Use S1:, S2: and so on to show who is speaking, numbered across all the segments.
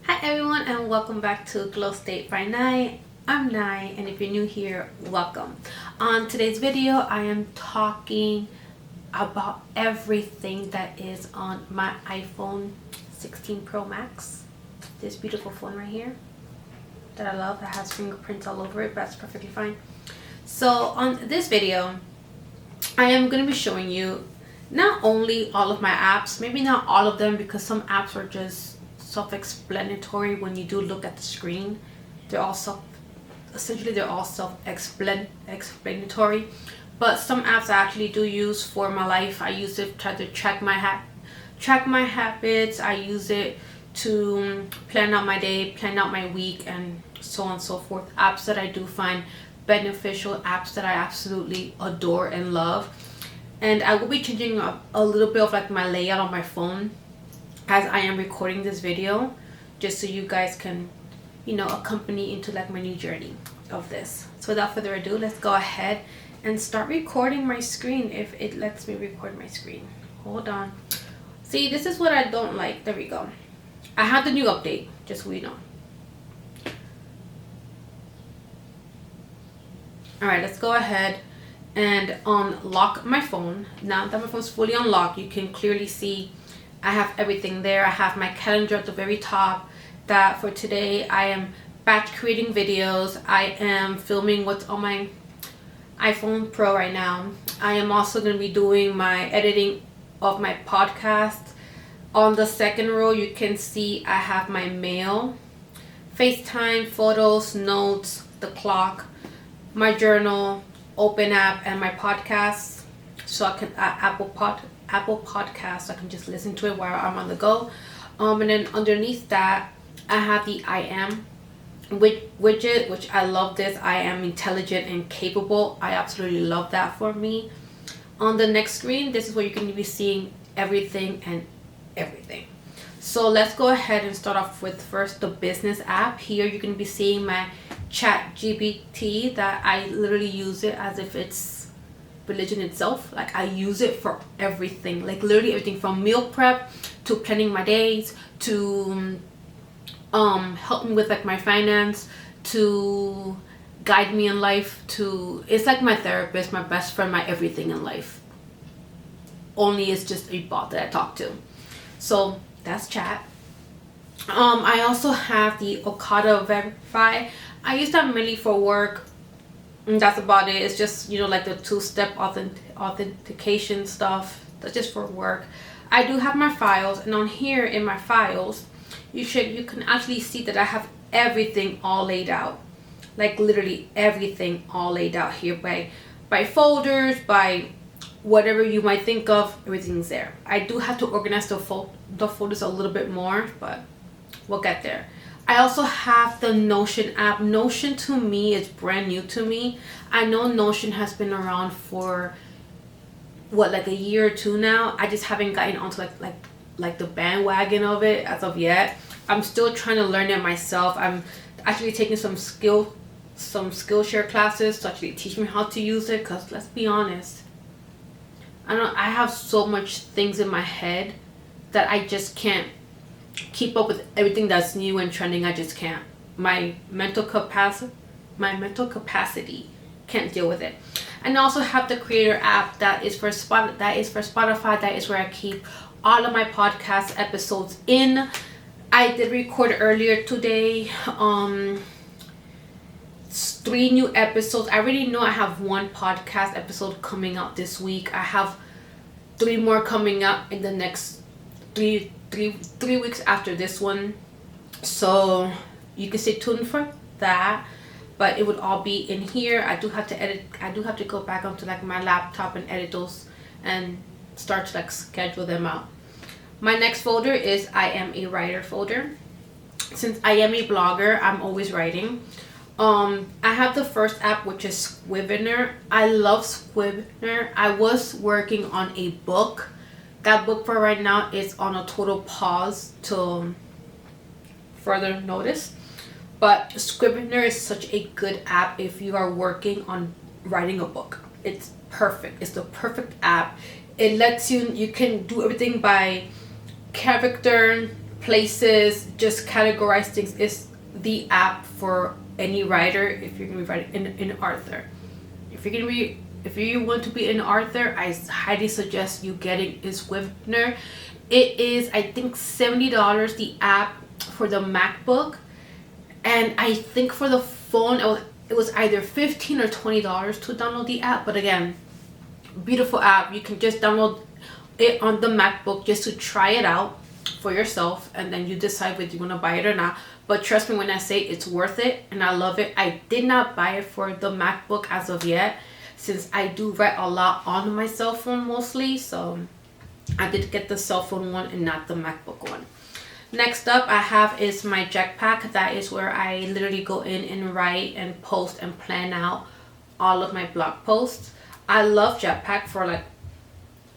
S1: Hi everyone and welcome back to Glow State by Night. I'm Nai, and if you're new here, welcome. On today's video, I am talking about everything that is on my iPhone 16 Pro Max. This beautiful phone right here that I love, that has fingerprints all over it, but that's perfectly fine. So on this video, I am going to be showing you not only all of my apps, maybe not all of them because some apps are just self-explanatory when you do look at the screen. They're all self-explanatory, but some apps I actually do use for my life. I use it to try to track my habits. I use it to plan out my day, plan out my week, and so on and so forth. Apps that I do find beneficial, apps that I absolutely adore and love. And I will be changing up a little bit of like my layout on my phone as I am recording this video, just so you guys can, accompany into like my new journey of this. So without further ado, let's go ahead and start recording my screen, if it lets me record my screen. Hold on. See, this is what I don't like. There we go. I have the new update, just so we know. Alright, let's go ahead and unlock my phone. Now that my phone's fully unlocked, you can clearly see I have everything there. I have my calendar at the very top, that for today I am batch creating videos. I am filming what's on my iPhone Pro right now. I am also going to be doing my editing of my podcast. On the second row, you can see I have my mail, FaceTime, photos, notes, the clock, my journal, open app, and my podcasts. So I can Apple Podcasts. I can just listen to it while I'm on the go. And then underneath that, I have the I am widget, which I love this. I am intelligent and capable. I absolutely love that for me. On the next screen, this is where you're going to be seeing everything and everything. So let's go ahead and start off with first the business app. Here you're going to be seeing my ChatGPT, that I literally use it as if it's religion itself. Like, I use it for everything, like literally everything from meal prep to planning my days to help me with like my finance, to guide me in life, to it's like my therapist, my best friend, my everything in life. Only it's just a bot that I talk to. So that's chat. I also have the Okada Verify. I use that mainly for work. And that's about it. It's just, like the two-step authentication stuff. That's just for work. I do have my files, and on here in my files, you can actually see that I have everything all laid out. Like literally everything all laid out here by folders, by whatever you might think of. Everything's there. I do have to organize the folders a little bit more, but we'll get there. I also have the Notion app. Notion to me is brand new to me. I know Notion has been around for like a year or two now. I just haven't gotten onto like the bandwagon of it as of yet. I'm still trying to learn it myself. I'm actually taking some Skillshare classes to actually teach me how to use it, because let's be honest, I have so much things in my head that I just can't keep up with everything that's new and trending. I just can't. My mental capacity can't deal with it. And I also have the Creator app that is for Spotify. That is where I keep all of my podcast episodes in. I did record earlier today 3 new episodes. I already know I have 1 podcast episode coming out this week. I have 3 more coming up in the next 3 weeks after this one, so you can stay tuned for that. But it would all be in here. I do have to edit. I do have to go back onto like my laptop and edit those and start to like schedule them out. My next folder is I am a writer folder. Since I am a blogger, I'm always writing. I have the first app, which is Scrivener. I love Scrivener. I was working on a book. That book for right now is on a total pause till further notice. But Scrivener is such a good app if you are working on writing a book. It's perfect. It's the perfect app. It lets you can do everything by character, places, just categorize things. It's the app for any writer. If you're gonna be writing in author, if you want to be an author, I highly suggest you getting a Scrivener. It is, I think, $70 the app for the MacBook, and I think for the phone it was either $15 or $20 to download the app. But again, beautiful app. You can just download it on the MacBook just to try it out for yourself, and then you decide whether you want to buy it or not. But trust me when I say it's worth it, and I love it. I did not buy it for the MacBook as of yet, since I do write a lot on my cell phone mostly, so I did get the cell phone one and not the MacBook one. Next up I have is my Jetpack. That is where I literally go in and write and post and plan out all of my blog posts. I love Jetpack for like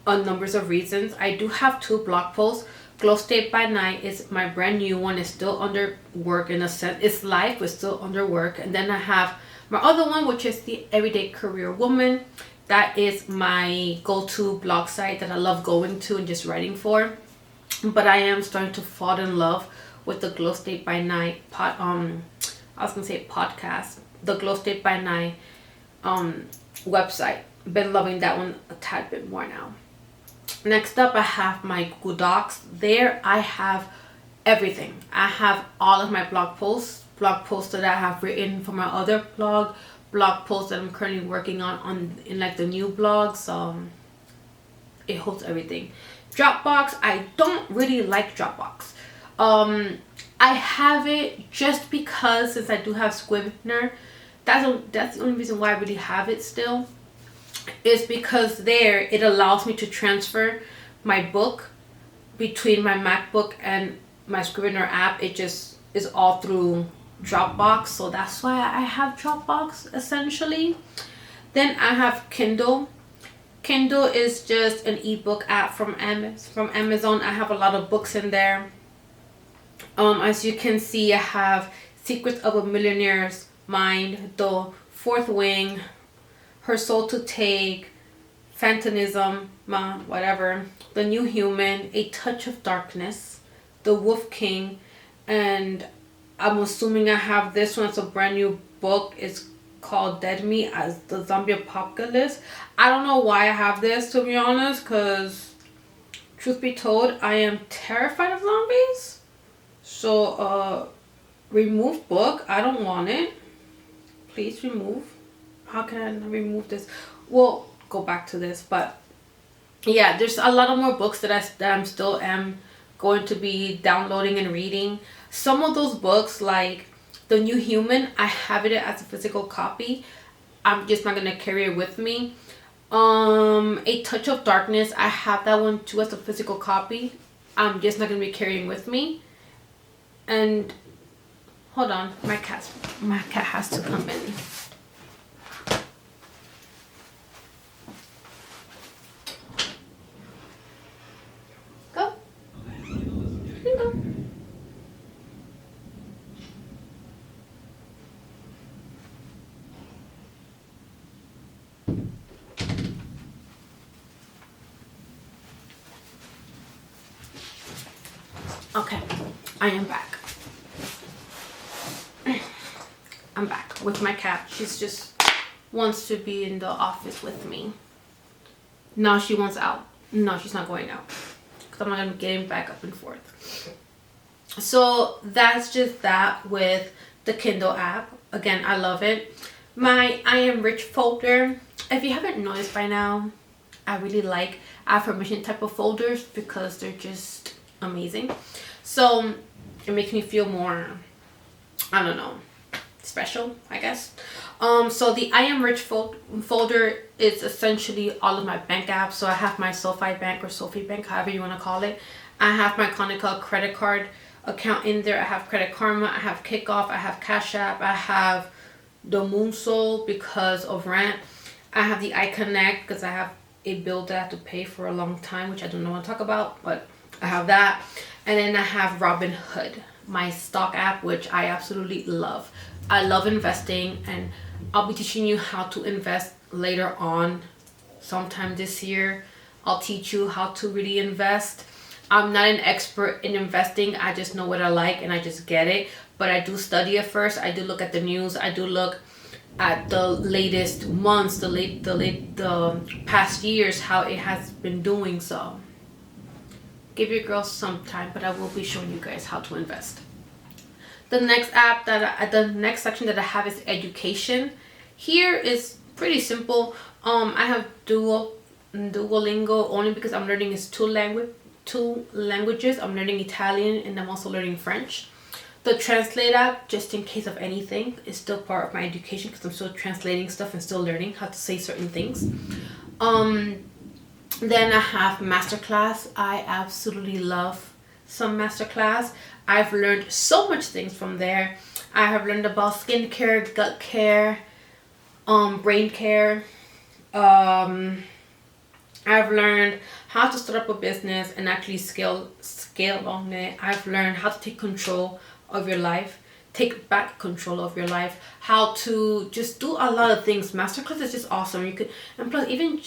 S1: a numbers of reasons. I do have 2 blog posts. Glow State by Night is my brand new one. It's still under work in a sense. It's live but still under work. And then I have my other one, which is the Everyday Career Woman. That is my go-to blog site that I love going to and just writing for. But I am starting to fall in love with the Glow State by Night podcast. The Glow State by Night website. Been loving that one a tad bit more now. Next up I have my Google Docs. There I have everything. I have all of my blog posts that I have written for my other blog posts that I'm currently working on in like the new blogs. It holds everything. Dropbox, I don't really like Dropbox. I have it just because, since I do have Scrivener, that's the only reason why I really have it still, is because there it allows me to transfer my book between my MacBook and my Scrivener app. It just is all through Dropbox, so that's why I have Dropbox essentially. Then I have Kindle. Kindle is just an ebook app from Amazon. I have a lot of books in there. As you can see, I have Secrets of a Millionaire's Mind, The Fourth Wing, Her Soul to Take, Phantomism, whatever, The New Human, A Touch of Darkness, The Wolf King, and I'm assuming I have this one. It's a brand new book. It's called Dead Meat as the Zombie Apocalypse. I don't know why I have this, to be honest, because truth be told, I am terrified of zombies. So, remove book. I don't want it. Please remove. How can I remove this? We'll go back to this, but yeah, there's a lot of more books that I'm still going to be downloading and reading. Some of those books, like The New Human, I have it as a physical copy. I'm just not gonna carry it with me. A Touch of Darkness, I have that one too as a physical copy. I'm just not gonna be carrying with me. And hold on, my cat has to come in. Go. Go. Okay, I am back. I'm back with my cat. She's just wants to be in the office with me. Now she wants out. No, she's not going out, because I'm not going to be getting back up and forth. So that's just that with the Kindle app. Again, I love it. My I Am Rich folder, if you haven't noticed by now, I really like affirmation type of folders because they're just amazing. So it makes me feel more, I don't know, special, I guess. So the I Am Rich folder is essentially all of my bank apps. So I have my SoFi Bank or Sophie Bank, however you want to call it. I have my Conica credit card account in there. I have Credit Karma, I have Kickoff, I have Cash App, I have the Moonsoul because of rent. I have the iConnect because I have a bill that I have to pay for a long time, which I don't know what to talk about, but I have that. And then I have Robinhood, my stock app, which I absolutely love. I love investing, and I'll be teaching you how to invest later on sometime this year. I'll teach you how to really invest. I'm not an expert in investing. I just know what I like and I just get it. But I do study it first. I do look at the news. I do look at the latest months, the past years, how it has been doing. So give your girls some time, but I will be showing you guys how to invest. The next the next section that I have is education. Here is pretty simple. I have Duolingo only because I'm learning two languages. I'm learning Italian and I'm also learning French. The Translate app, just in case of anything, is still part of my education because I'm still translating stuff and still learning how to say certain things. Then I have Masterclass. I absolutely love some Masterclass. I've learned so much things from there. I have learned about skincare, gut care, brain care. I've learned how to start up a business and actually scale on it. I've learned how to take control of your life, take back control of your life, how to just do a lot of things. Masterclass is just awesome. You could, and plus even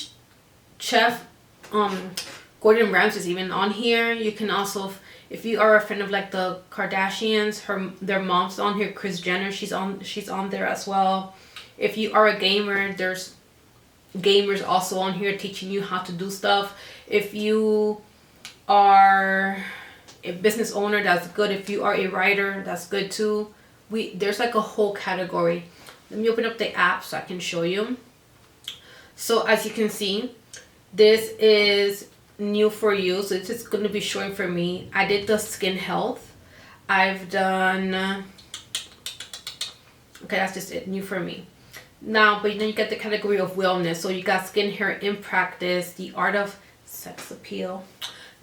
S1: Chef Gordon Ramsay is even on here. You can also, if you are a fan of like the Kardashians, their mom's on here, Kris Jenner, she's on there as well. If you are a gamer, there's gamers also on here teaching you how to do stuff. If you are a business owner, that's good. If you are a writer, that's good too. There's like a whole category. Let me open up the app so I can show you. So as you can see, this is new for you, so it's just going to be showing for me. I did the skin health. I've done okay, that's just it, new for me. Now, but then you get the category of wellness. So you got skin, hair in practice, the art of sex appeal,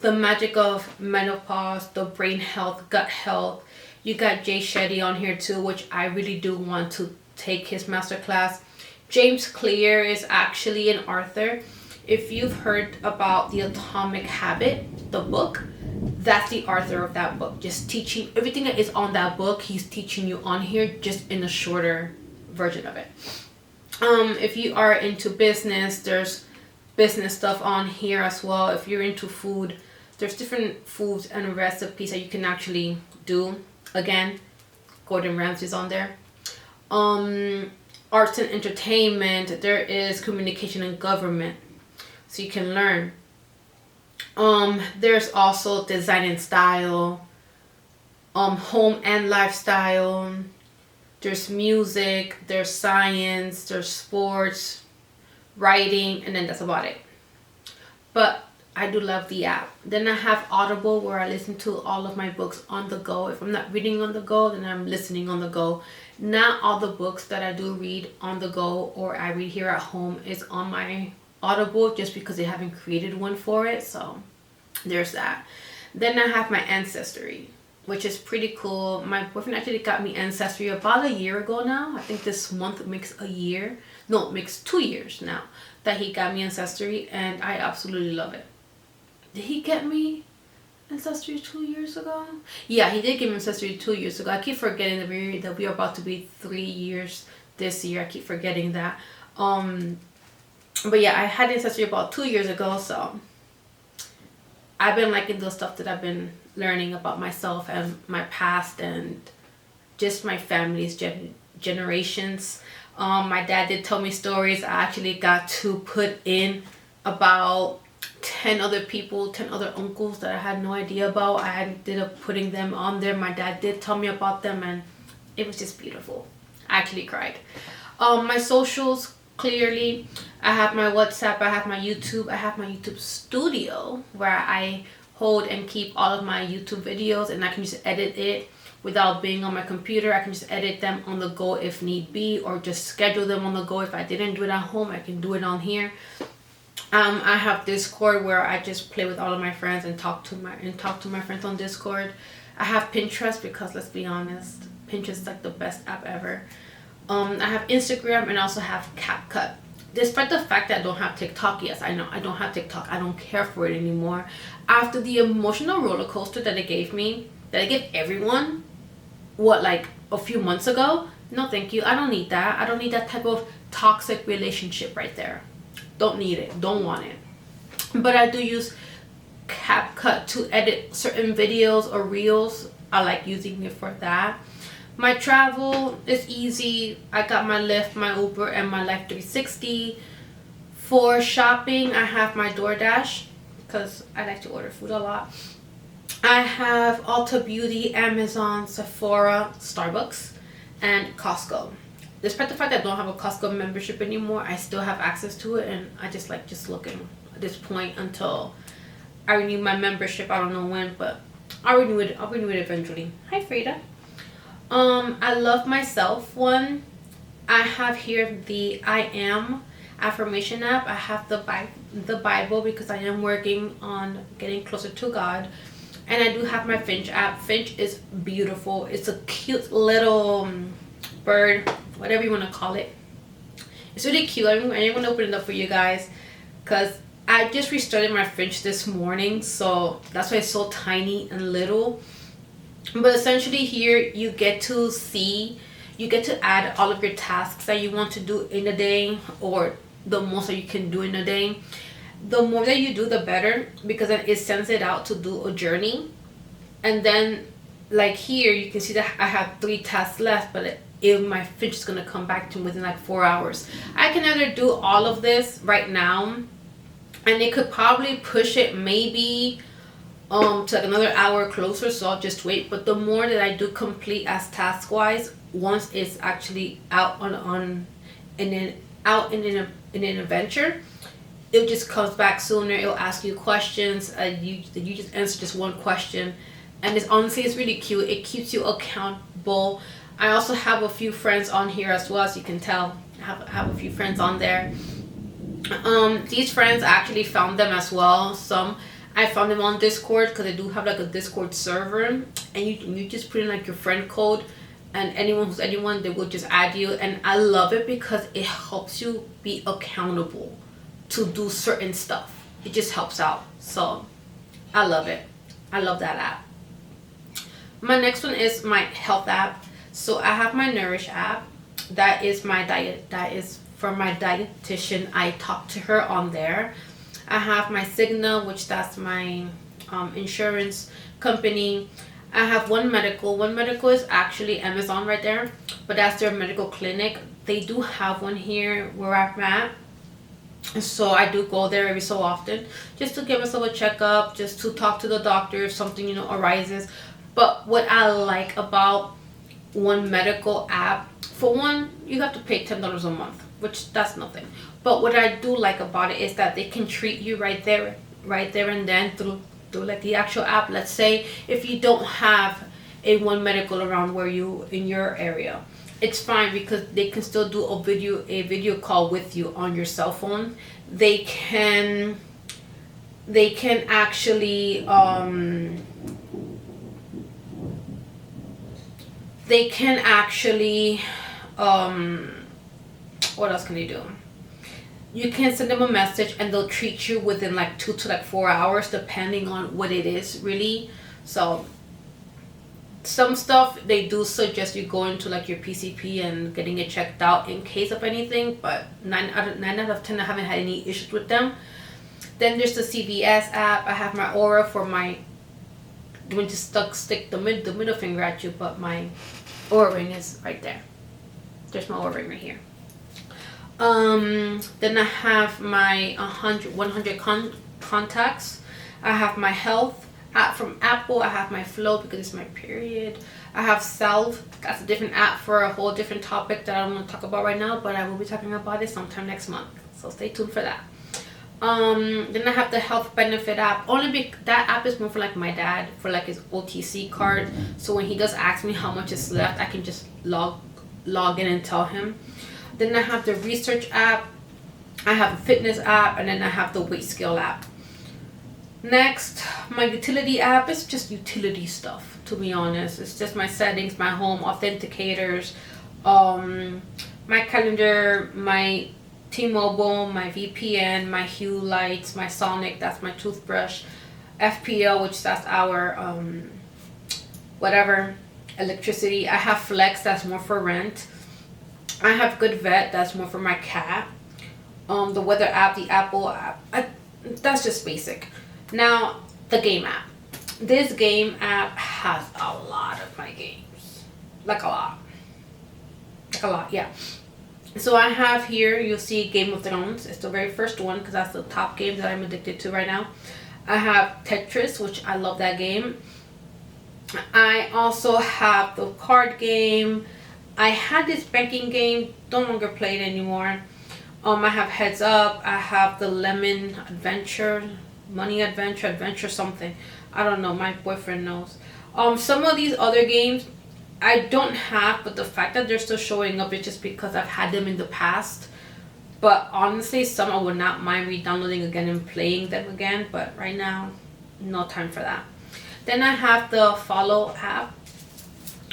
S1: the magic of menopause, the brain health, gut health. You got Jay Shetty on here too, which I really do want to take his masterclass. James Clear is actually an author. If you've heard about The Atomic Habit, the book, that's the author of that book. Just teaching everything that is on that book, he's teaching you on here, just in a shorter version of it. If you are into business, there's business stuff on here as well. If you're into food, there's different foods and recipes that you can actually do. Again, Gordon Ramsay's on there. Arts and entertainment, there is communication and government, so you can learn. There's also design and style, home and lifestyle. There's music, there's science, there's sports, writing, and then that's about it. But I do love the app. Then I have Audible, where I listen to all of my books on the go. If I'm not reading on the go, then I'm listening on the go. Not all the books that I do read on the go or I read here at home is on my Audible, just because they haven't created one for it. So there's that. Then I have my Ancestry, which is pretty cool. My boyfriend actually got me Ancestry about a year ago now. I think this month makes a year. No, it makes 2 years now that he got me Ancestry, and I absolutely love it. Did he get me Ancestry 2 years ago? Yeah, he did give me Ancestry 2 years ago. I keep forgetting that we are about to be 3 years this year. I keep forgetting that. But yeah, I had Ancestry about 2 years ago, so I've been liking the stuff that I've been learning about myself and my past and just my family's generations. My dad did tell me stories. I actually got to put in about 10 other people, 10 other uncles that I had no idea about. I ended up putting them on there. My dad did tell me about them, and it was just beautiful. I actually cried. My socials, clearly, I have my WhatsApp, I have my YouTube, I have my YouTube studio, where I hold and keep all of my YouTube videos, and I can just edit it without being on my computer. I can just edit them on the go if need be, or just schedule them on the go. If I didn't do it at home, I can do it on here. I have Discord, where I just play with all of my friends and talk to my friends on Discord. I have Pinterest, because let's be honest, Pinterest is like the best app ever. I have Instagram, and also have CapCut. Despite the fact that I don't have TikTok, yes, I know I don't have TikTok. I don't care for it anymore. After the emotional roller coaster that it gave me, that I gave everyone, like a few months ago, no thank you. I don't need that. I don't need that type of toxic relationship right there. Don't need it. Don't want it. But I do use CapCut to edit certain videos or reels. I like using it for that. My travel is easy. I got my Lyft, my Uber, and my Life 360. For shopping, I have my DoorDash because I like to order food a lot. I have Ulta Beauty, Amazon, Sephora, Starbucks, and Costco. Despite the fact that I don't have a Costco membership anymore, I still have access to it, and I just like just looking at this point until I renew my membership. I don't know when, but I'll renew it eventually. Hi, Frida. I love myself one. I have here the I Am affirmation app. I have the Bible because I am working on getting closer to God. And I do have my Finch app. Finch is beautiful. It's a cute little bird, whatever you want to call it. It's really cute. I'm going to open it up for you guys because I just restarted my Finch this morning, so that's why it's so tiny and little. But essentially here you get to add all of your tasks that you want to do in a day, or the most that you can do in a day. The more that you do, the better, because then it sends it out to do a journey. And then like here you can see that I have 3 tasks left, but my Finch is going to come back to me within like 4 hours. I can either do all of this right now, and it could probably push it maybe to like another hour closer, so I'll just wait. But the more that I do complete as task wise, once it's actually out in an adventure, it just comes back sooner. It'll ask you questions, you just answer just one question, and it's really cute. It keeps you accountable. I also have a few friends on here as well, as you can tell. I have a few friends on there. These friends, I actually found them as well. Some I found them on Discord because I do have like a Discord server, and you just put in like your friend code, and anyone they will just add you. And I love it because it helps you be accountable to do certain stuff. It just helps out, so I love it. I love that app. My next one is my health app. So I have my Nourish app. That is my diet. That is from my dietitian. I talk to her on there. I have my Cigna, which that's my insurance company. I have One Medical. One Medical is actually Amazon right there, but that's their medical clinic. They do have one here where I'm at, so I do go there every so often just to give myself a checkup, just to talk to the doctor if something arises. But what I like about One Medical app, for one, you have to pay $10 a month, which that's nothing. But what I do like about it is that they can treat you right there and then through like the actual app. Let's say if you don't have a One Medical around in your area, it's fine because they can still do a video call with you on your cell phone. They can actually what else can they do? You can send them a message and they'll treat you within like 2 to 4 hours, depending on what it is, really. So some stuff they do suggest you go into like your PCP and getting it checked out in case of anything, but 9 out of 10 I haven't had any issues with them. Then there's the CVS app. I have my Aura for my when to stick the middle finger at you, but my Aura ring is right there. There's my Aura ring right here. Then I have my 100 contacts. I have my health app from Apple. I have my Flow because it's my period. I have Salve. That's a different app for a whole different topic that I don't want to talk about right now, but I will be talking about it sometime next month, so stay tuned for that. Then I have the health benefit app. That app is more for like my dad, for like his OTC card, so when he does ask me how much is left, I can just log in and tell him. Then I have the research app, I have a fitness app, and then I have the weight scale app. Next, my utility app is just utility stuff, to be honest. It's just my settings, my home authenticators, my calendar, my T-Mobile, my VPN, my Hue lights, my Sonic, that's my toothbrush, FPL, which that's our electricity. I have Flex, that's more for rent. I have Good Vet, that's more for my cat. The weather app, the Apple app, that's just basic. Now the game app. This game app has a lot of my games. Like a lot. Like a lot, yeah. So I have here, you'll see Game of Thrones. It's the very first one because that's the top game that I'm addicted to right now. I have Tetris, which I love that game. I also have the card game. I had this banking game, don't longer play it anymore. I have Heads Up. I have the Lemon Adventure, Money Adventure, Adventure something. I don't know. My boyfriend knows. Some of these other games I don't have, but the fact that they're still showing up is just because I've had them in the past. But honestly, some I would not mind re-downloading again and playing them again. But right now, no time for that. Then I have the Follow app,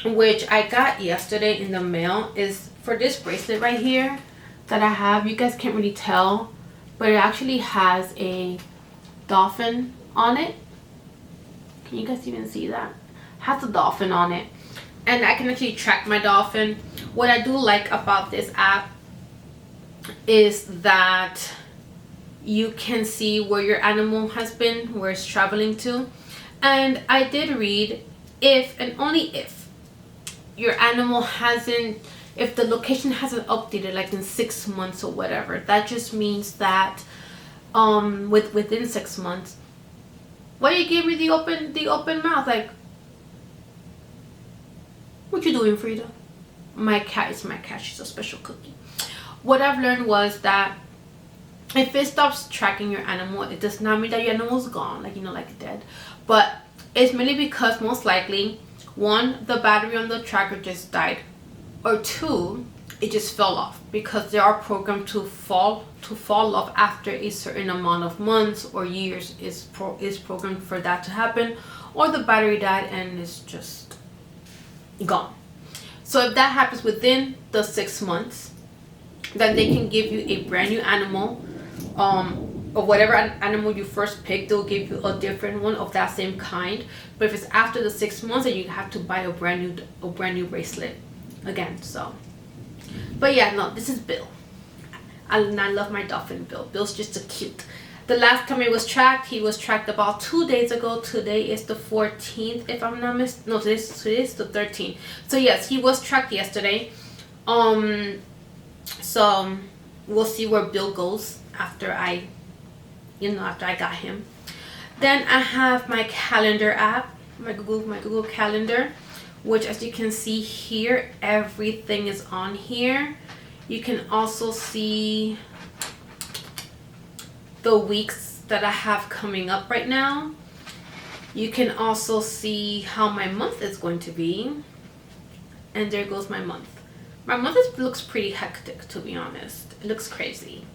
S1: which I got yesterday in the mail. Is for this bracelet right here that I have. You guys can't really tell, but it actually has a dolphin on it. Can you guys even see that? It has a dolphin on it, and I can actually track my dolphin. What I do like about this app is that you can see where your animal has been, where it's traveling to. And I did read, if and only if your animal hasn't, if the location hasn't updated like in 6 months or whatever, that just means that within 6 months. Why you give me the open mouth? Like, what you doing, Frida? My cat is my cat. She's a special cookie. What I've learned was that if it stops tracking your animal, it does not mean that your animal's gone, like, you know, like dead. But it's mainly because most likely, one, the battery on the tracker just died, or two, it just fell off, because they are programmed to fall off after a certain amount of months or years is programmed for that to happen, or the battery died and it's just gone. So if that happens within the 6 months, then they can give you a brand new animal, or whatever animal you first picked, they'll give you a different one of that same kind. But if it's after the 6 months, then you have to buy a brand new bracelet again. So, but yeah, no, this is Bill. I love my dolphin, Bill. Bill's just a cute. The last time he was tracked about 2 days ago. Today is the 14th, if I'm not mistaken. No, today's the 13th. So yes, he was tracked yesterday. So we'll see where Bill goes after I got him. Then I have my calendar app, my Google Calendar, which, as you can see here, everything is on here. You can also see the weeks that I have coming up right now. You can also see how my month is going to be. And there goes my month. My month looks pretty hectic, to be honest. It looks crazy.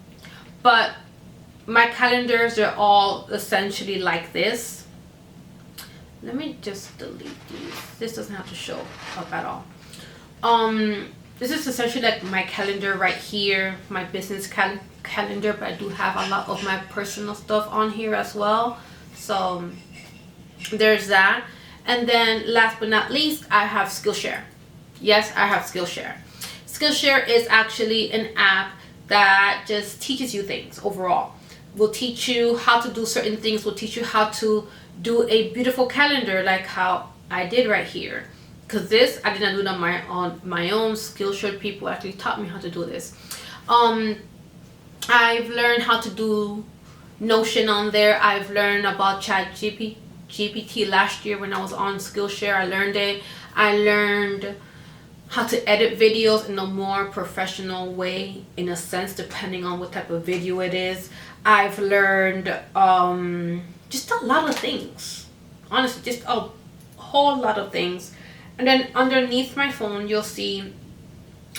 S1: But my calendars are all essentially like this. Let me just delete these. This doesn't have to show up at all. This is essentially like my calendar right here, my business calendar, but I do have a lot of my personal stuff on here as well. So there's that. And then last but not least, I have Skillshare. Yes, I have Skillshare. Skillshare is actually an app that just teaches you things overall. Will teach you how to do certain things, will teach you how to do a beautiful calendar like how I did right here. Because this, I did not do it on my own. Skillshare people actually taught me how to do this. I've learned how to do Notion on there. I've learned about GPT last year when I was on Skillshare. I learned it. I learned how to edit videos in a more professional way, in a sense, depending on what type of video it is. I've learned just a lot of things. Honestly, just a whole lot of things. And then underneath my phone, you'll see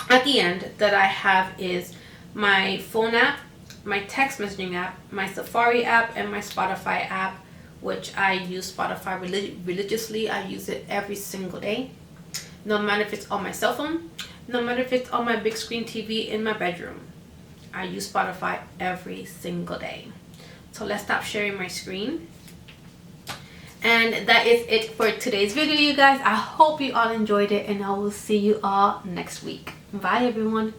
S1: at the end that I have is my phone app, my text messaging app, my Safari app, and my Spotify app, which I use Spotify religiously. I use it every single day. No matter if it's on my cell phone, no matter if it's on my big screen TV in my bedroom. I use Spotify every single day. So let's stop sharing my screen. And that is it for today's video, you guys. I hope you all enjoyed it, and I will see you all next week. Bye, everyone.